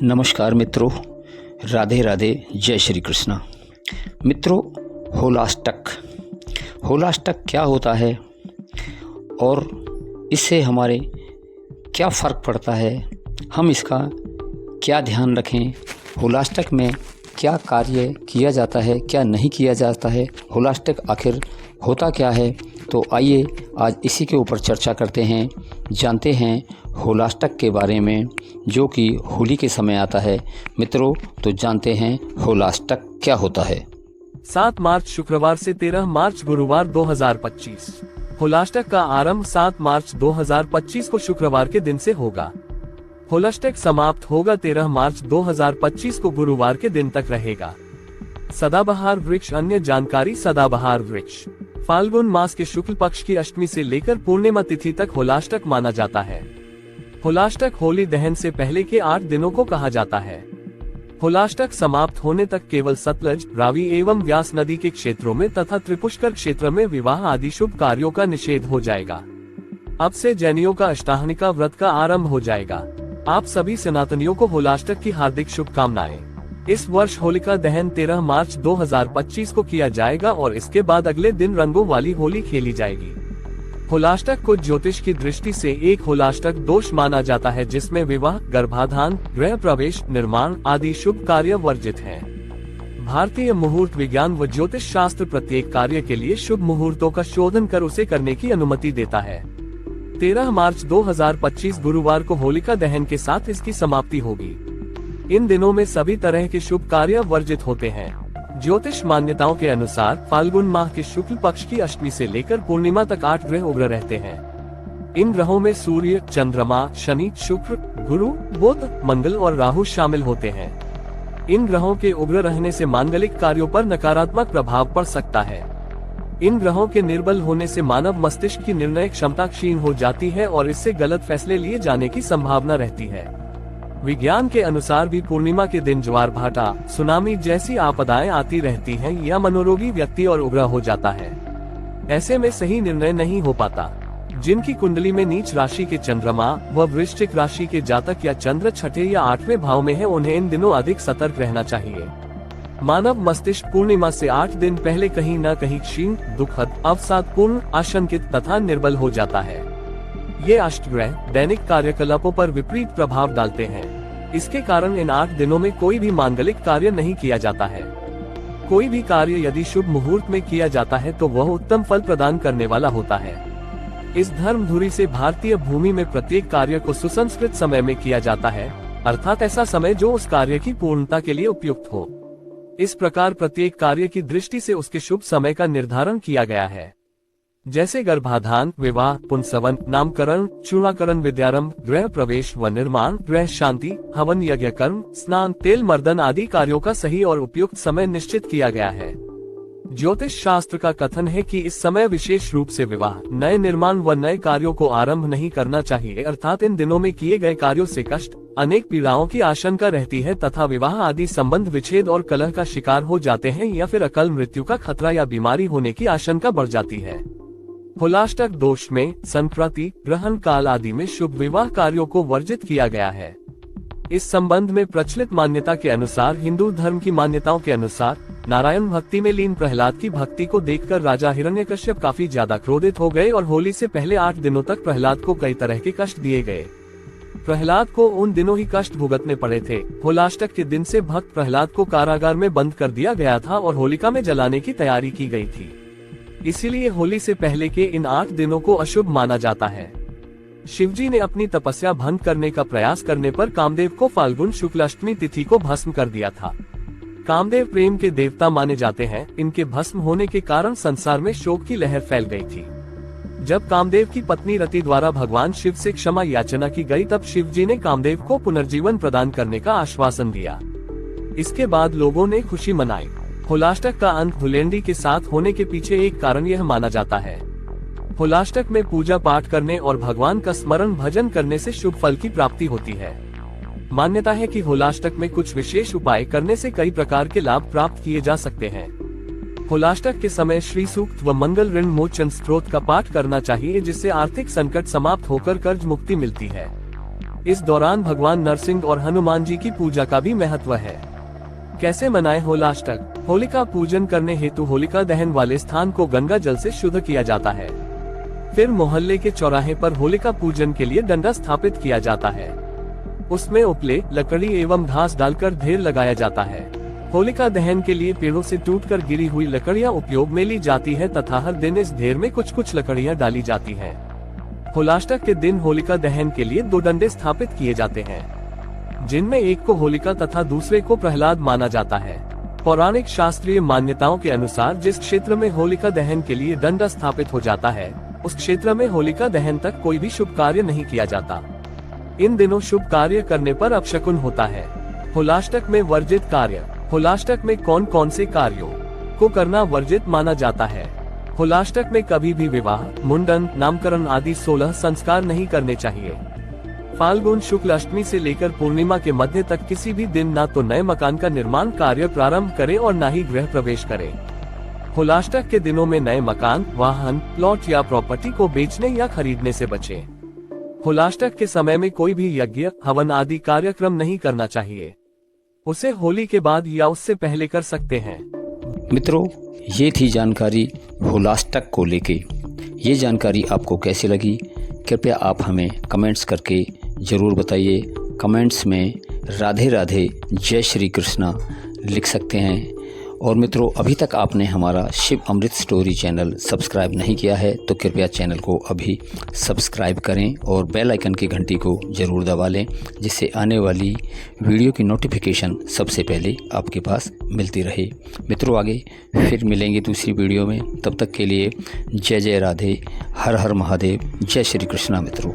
नमस्कार मित्रों, राधे राधे, जय श्री कृष्णा। मित्रों, होलाष्टक क्या होता है और इससे हमारे क्या फ़र्क पड़ता है, हम इसका क्या ध्यान रखें, होलाष्टक में क्या कार्य किया जाता है, क्या नहीं किया जाता है, होलाष्टक आखिर होता क्या है। तो आइए आज इसी के ऊपर चर्चा करते हैं, जानते हैं होलाष्टक के बारे में, जो कि होली के समय आता है। मित्रों, तो जानते हैं होलाष्टक क्या होता है। 7 मार्च शुक्रवार से 13 मार्च गुरुवार 2025। होलाष्टक का आरंभ 7 मार्च 2025 को शुक्रवार के दिन से होगा। होलाष्टक समाप्त होगा 13 मार्च 2025 को गुरुवार के दिन तक रहेगा। सदाबहार वृक्ष। अन्य जानकारी। सदाबहार वृक्ष फाल्गुन मास के शुक्ल पक्ष की अष्टमी से लेकर पूर्णिमा तिथि तक होलाष्टक माना जाता है। होलाष्टक होली दहन से पहले के 8 दिनों को कहा जाता है। होलाष्टक समाप्त होने तक केवल सतलज, रावी एवं व्यास नदी के क्षेत्रों में तथा त्रिपुष्कर क्षेत्र में विवाह आदि शुभ कार्यों का निषेध हो जाएगा। अब से जैनियों का अष्टाहनिका व्रत का आरंभ हो जाएगा। आप सभी सनातनियों को होलाष्टक की हार्दिक शुभकामनाएं। इस वर्ष होलिका दहन 13 मार्च 2025 को किया जाएगा और इसके बाद अगले दिन रंगों वाली होली खेली जाएगी। होलाष्टक को ज्योतिष की दृष्टि से एक होलाष्टक दोष माना जाता है, जिसमें विवाह, गर्भाधान, गृह प्रवेश, निर्माण आदि शुभ कार्य वर्जित हैं। भारतीय मुहूर्त विज्ञान व ज्योतिष शास्त्र प्रत्येक कार्य के लिए शुभ मुहूर्तों का शोधन कर उसे करने की अनुमति देता है। 13 मार्च 2025 गुरुवार को होलिका दहन के साथ इसकी समाप्ति होगी। इन दिनों में सभी तरह के शुभ कार्य वर्जित होते हैं। ज्योतिष मान्यताओं के अनुसार फाल्गुन माह के शुक्ल पक्ष की अष्टमी से लेकर पूर्णिमा तक 8 ग्रह उग्र रहते हैं। इन ग्रहों में सूर्य, चंद्रमा, शनि, शुक्र, गुरु, बुध, मंगल और राहु शामिल होते हैं। इन ग्रहों के उग्र रहने से मांगलिक कार्यों पर नकारात्मक प्रभाव पड़ सकता है। इन ग्रहों के निर्बल होने से मानव मस्तिष्क की निर्णय क्षमता क्षीण हो जाती है और इससे गलत फैसले लिए जाने की संभावना रहती है। विज्ञान के अनुसार भी पूर्णिमा के दिन ज्वार भाटा, सुनामी जैसी आपदाएं आती रहती हैं या मनोरोगी व्यक्ति और उग्र हो जाता है। ऐसे में सही निर्णय नहीं हो पाता। जिनकी कुंडली में नीच राशि के चंद्रमा व वृश्चिक राशि के जातक या चंद्र छठे या 8वें भाव में है, उन्हें इन दिनों अधिक सतर्क रहना चाहिए। मानव मस्तिष्क पूर्णिमा से 8 दिन पहले कहीं न कहीं क्षीण, दुखद, अवसादपूर्ण, आशंकित तथा निर्बल हो जाता है। ये अष्टग्रह दैनिक कार्यकलापों पर विपरीत प्रभाव डालते हैं। इसके कारण इन 8 दिनों में कोई भी मांगलिक कार्य नहीं किया जाता है। कोई भी कार्य यदि शुभ मुहूर्त में किया जाता है तो वह उत्तम फल प्रदान करने वाला होता है। इस धर्म धुरी से भारतीय भूमि में प्रत्येक कार्य को सुसंस्कृत समय में किया जाता है, अर्थात ऐसा समय जो उस कार्य की पूर्णता के लिए उपयुक्त हो। इस प्रकार प्रत्येक कार्य की दृष्टि से उसके शुभ समय का निर्धारण किया गया है। जैसे गर्भाधान, विवाह, पुंसवन, नामकरण, चूड़ाकरण, विद्यारंभ, गृह प्रवेश व निर्माण, गृह शांति, हवन, यज्ञ कर्म, स्नान, तेल मर्दन आदि कार्यों का सही और उपयुक्त समय निश्चित किया गया है। ज्योतिष शास्त्र का कथन है कि इस समय विशेष रूप से विवाह, नए निर्माण व नए कार्यों को आरंभ नहीं करना चाहिए, अर्थात इन दिनों में किए गए कार्यों से कष्ट, अनेक पीड़ाओं की आशंका रहती है तथा विवाह आदि संबंध विच्छेद और कलह का शिकार हो जाते हैं या फिर अकाल मृत्यु का खतरा या बीमारी होने की आशंका बढ़ जाती है। होलाष्टक दोष में संक्रांति, ग्रहण काल आदि में शुभ विवाह कार्यों को वर्जित किया गया है। इस संबंध में प्रचलित मान्यता के अनुसार, हिंदू धर्म की मान्यताओं के अनुसार, नारायण भक्ति में लीन प्रहलाद की भक्ति को देखकर राजा हिरण्यकश्यप काफी ज्यादा क्रोधित हो गए और होली से पहले 8 दिनों तक प्रहलाद को कई तरह के कष्ट दिए गए। प्रहलाद को उन दिनों ही कष्ट भुगतने पड़े थे। होलाष्टक के दिन से भक्त प्रहलाद को कारागार में बंद कर दिया गया था और होलिका में जलाने की तैयारी की गई थी। इसीलिए होली से पहले के इन 8 दिनों को अशुभ माना जाता है। शिवजी ने अपनी तपस्या भंग करने का प्रयास करने पर कामदेव को फाल्गुन शुक्ल अष्टमी तिथि को भस्म कर दिया था। कामदेव प्रेम के देवता माने जाते हैं। इनके भस्म होने के कारण संसार में शोक की लहर फैल गई थी। जब कामदेव की पत्नी रति द्वारा भगवान शिव से क्षमा याचना की गई, तब शिवजी ने कामदेव को पुनर्जीवन प्रदान करने का आश्वासन दिया। इसके बाद लोगों ने खुशी मनाई। होलाष्टक का अंत धुलेंडी के साथ होने के पीछे एक कारण यह माना जाता है। होलाष्टक में पूजा पाठ करने और भगवान का स्मरण भजन करने से शुभ फल की प्राप्ति होती है। मान्यता है कि होलाष्टक में कुछ विशेष उपाय करने से कई प्रकार के लाभ प्राप्त किए जा सकते हैं। होलाष्टक के समय श्री सूक्त व मंगल ऋण मोचन स्तोत्र का पाठ करना चाहिए, जिससे आर्थिक संकट समाप्त होकर कर्ज मुक्ति मिलती है। इस दौरान भगवान नरसिंह और हनुमान जी की पूजा का भी महत्व है। कैसे मनाएं होलाष्टक? होलिका पूजन करने हेतु होलिका दहन वाले स्थान को गंगा जल से शुद्ध किया जाता है। फिर मोहल्ले के चौराहे पर होलिका पूजन के लिए डंडा स्थापित किया जाता है। उसमें उपले, लकड़ी एवं घास डालकर ढेर लगाया जाता है। होलिका दहन के लिए पेड़ों से टूटकर गिरी हुई लकड़ियां उपयोग में ली जाती है तथा हर दिन इस ढेर में कुछ लकड़ियां डाली जाती हैं। होलाष्टक के दिन होलिका दहन के लिए 2 डंडे स्थापित किए जाते हैं, जिनमें एक को होलिका तथा दूसरे को प्रहलाद माना जाता है। पौराणिक शास्त्रीय मान्यताओं के अनुसार जिस क्षेत्र में होलिका दहन के लिए डंडा स्थापित हो जाता है, उस क्षेत्र में होलिका दहन तक कोई भी शुभ कार्य नहीं किया जाता। इन दिनों शुभ कार्य करने पर अपशकुन होता है। होलाष्टक में वर्जित कार्य। होलाष्टक में कौन कौन से कार्यों को करना वर्जित माना जाता है? होलाष्टक में कभी भी विवाह, मुंडन, नामकरण आदि 16 संस्कार नहीं करने चाहिए। फाल्गुन शुक्ल अष्टमी से लेकर पूर्णिमा के मध्य तक किसी भी दिन ना तो नए मकान का निर्माण कार्य प्रारंभ करें और न ही गृह प्रवेश करें। होलाष्टक के दिनों में नए मकान, वाहन, प्लॉट या प्रॉपर्टी को बेचने या खरीदने से बचें। होलाष्टक के समय में कोई भी यज्ञ, हवन आदि कार्यक्रम नहीं करना चाहिए। उसे होली के बाद या उससे पहले कर सकते हैं। मित्रों, ये थी जानकारी होलाष्टक को लेके। ये जानकारी आपको कैसी लगी, कृपया आप हमें कमेंट्स करके ज़रूर बताइए। कमेंट्स में राधे राधे, जय श्री कृष्णा लिख सकते हैं। और मित्रों, अभी तक आपने हमारा शिव अमृत स्टोरी चैनल सब्सक्राइब नहीं किया है तो कृपया चैनल को अभी सब्सक्राइब करें और बेल आइकन की घंटी को ज़रूर दबा लें, जिससे आने वाली वीडियो की नोटिफिकेशन सबसे पहले आपके पास मिलती रहे। मित्रों, आगे फिर मिलेंगे दूसरी वीडियो में। तब तक के लिए जय जय राधे, हर हर महादेव, जय श्री कृष्णा मित्रों।